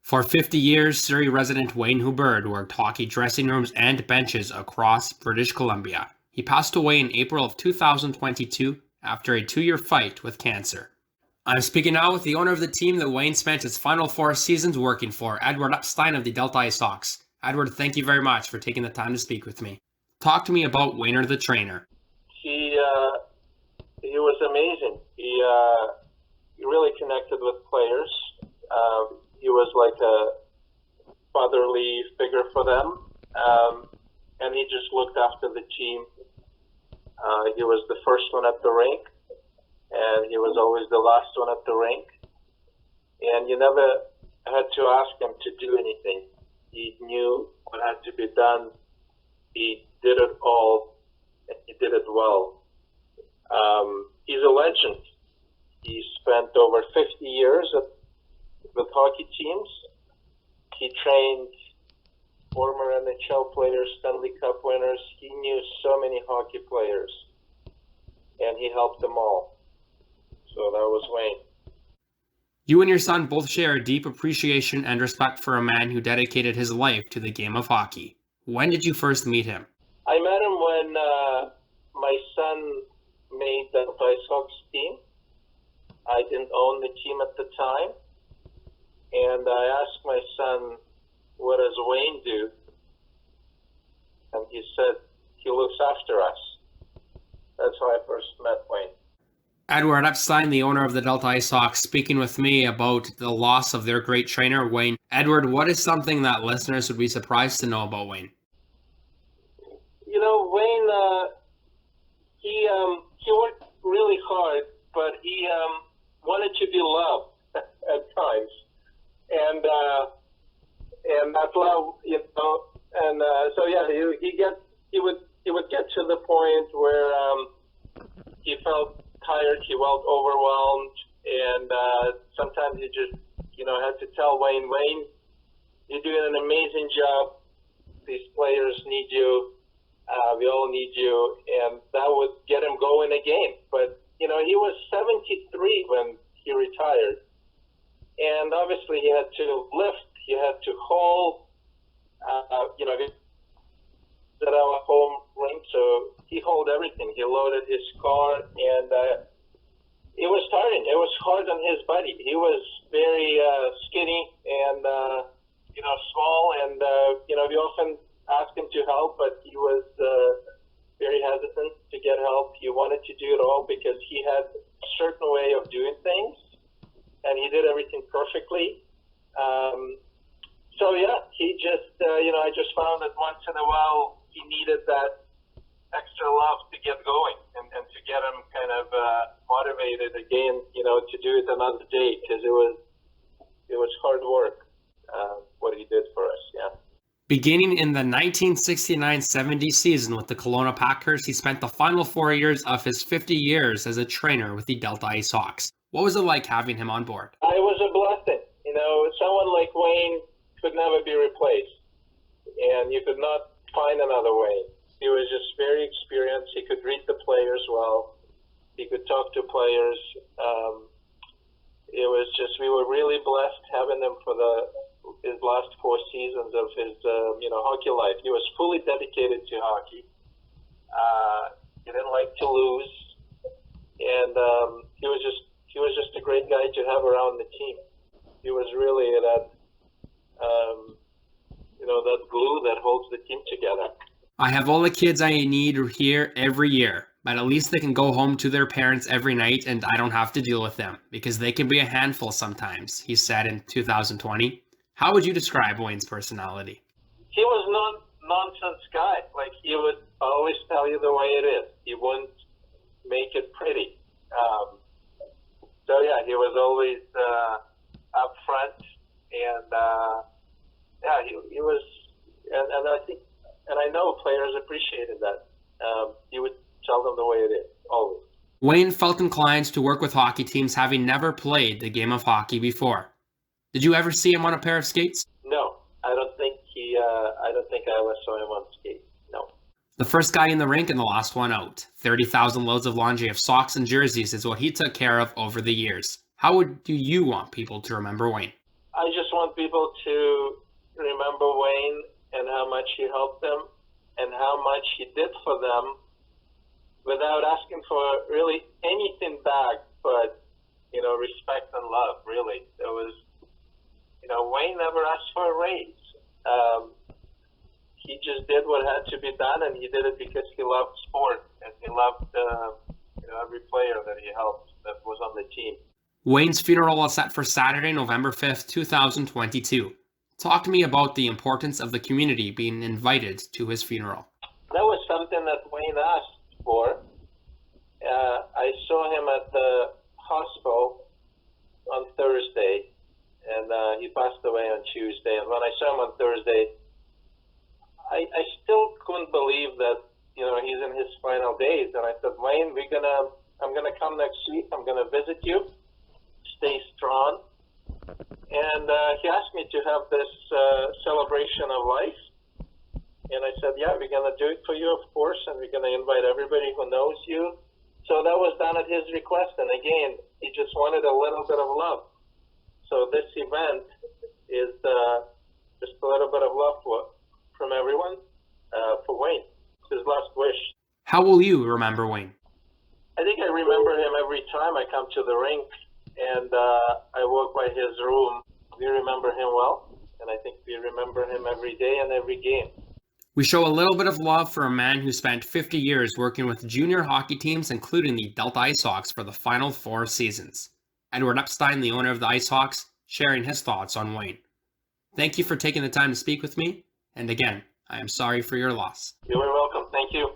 For 50 years, Surrey resident Wayne Hubbard worked hockey dressing rooms and benches across British Columbia. He passed away in April of 2022 after a 2-year fight with cancer. I'm speaking now with the owner of the team that Wayne spent his final 4 seasons working for, Edward Epstein of the Delta Ice Hawks. Edward, thank you very much for taking the time to speak with me. Talk to me about Wayner the trainer. He was amazing. He really connected with players. He was like a fatherly figure for them, and he just looked after the team. He was the first one at the rink, and he was always the last one at the rink. And you never had to ask him to do anything. He knew what had to be done. He did it all, and he did it well. He's a legend. He spent over 50 years with hockey teams. He trained former NHL players, Stanley Cup winners. He knew so many hockey players, and he helped them all. So that was Wayne. You and your son both share a deep appreciation and respect for a man who dedicated his life to the game of hockey. When did you first meet him? I met him when my son made the Ice Hawks team. I didn't own the team at the time. And I asked my son, what does Wayne do? And he said, he looks after us. That's how I first met Wayne. Edward Epstein, the owner of the Delta Ice Hawks, speaking with me about the loss of their great trainer, Wayne. Edward, what is something that listeners would be surprised to know about Wayne? You know, Wayne, he worked really hard, but he wanted to be loved at times. And that love, you know, and so yeah, he would get to the point where he felt tired, he felt overwhelmed, and sometimes you just, you know, had to tell Wayne, you're doing an amazing job. These players need you. We all need you, and that would get him going again. But you know, he was 73 when he retired. And obviously he had to lift, he had to haul, you know, at our home rink, so he hauled everything. He loaded his car, and it was tiring. It was hard on his body. He was very skinny and, you know, small, and, you know, we often asked him to help, but he was very hesitant to get help. He wanted to do it all because he had a certain way of doing things, and he did everything perfectly. So yeah, he just, you know, I just found that once in a while he needed that extra love to get going and to get him kind of motivated again, you know, to do it another day, because it was hard work, what he did for us, yeah. Beginning in the 1969-70 season with the Kelowna Packers, he spent the final 4 years of his 50 years as a trainer with the Delta Ice Hawks. What was it like having him on board? It was a blessing. You know, someone like Wayne could never be replaced, and you could not find another Wayne. He was just very experienced. He could read the players well. He could talk to players. It was just, we were really blessed having him for his last 4 seasons of his, you know, hockey life. He was fully dedicated to hockey. He didn't like to lose, and he was just a great guy to have around the team. He was really that, you know, that glue that holds the team together. I have all the kids I need here every year, but at least they can go home to their parents every night and I don't have to deal with them, because they can be a handful sometimes, he said in 2020. How would you describe Wayne's personality? He was non-nonsense guy. Like, he would always tell you the way it is. He wouldn't make it pretty. So yeah, he was always up front, and yeah, he was, and I think, and I know players appreciated that. He would tell them the way it is, always. Wayne felt inclined to work with hockey teams having never played the game of hockey before. Did you ever see him on a pair of skates? No, I don't think I ever saw him on skates. No. The first guy in the rink and the last one out. 30,000 loads of laundry of socks and jerseys is what he took care of over the years. How do you want people to remember Wayne? I just want people to remember Wayne and how much he helped them and how much he did for them without asking for really anything back, but, respect and love, really. There was, Wayne never asked for a raise. He just did what had to be done, and he did it because he loved sport, and he loved, every player that he helped that was on the team. Wayne's funeral is set for Saturday, November 5th, 2022. Talk to me about the importance of the community being invited to his funeral. That was something that Wayne asked for. I saw him at the hospital on Thursday, and he passed away on Tuesday. And when I saw him on Thursday, I still couldn't believe that, he's in his final days. And I said, Wayne, I'm gonna come next week. I'm gonna visit you. Stay strong. And he asked me to have this celebration of life. And I said, yeah, we're going to do it for you, of course, and we're going to invite everybody who knows you. So that was done at his request. And again, he just wanted a little bit of love. So this event is just a little bit of love from everyone for Wayne. It's his last wish. How will you remember Wayne? I think I remember him every time I come to the rink and I walk by his room. We remember him well, and I think we remember him every day and every game. We show a little bit of love for a man who spent 50 years working with junior hockey teams, including the Delta IceHawks, for the final 4 seasons. Edward Epstein, the owner of the IceHawks, sharing his thoughts on Wayne. Thank you for taking the time to speak with me, and again, I am sorry for your loss. You are welcome. Thank you.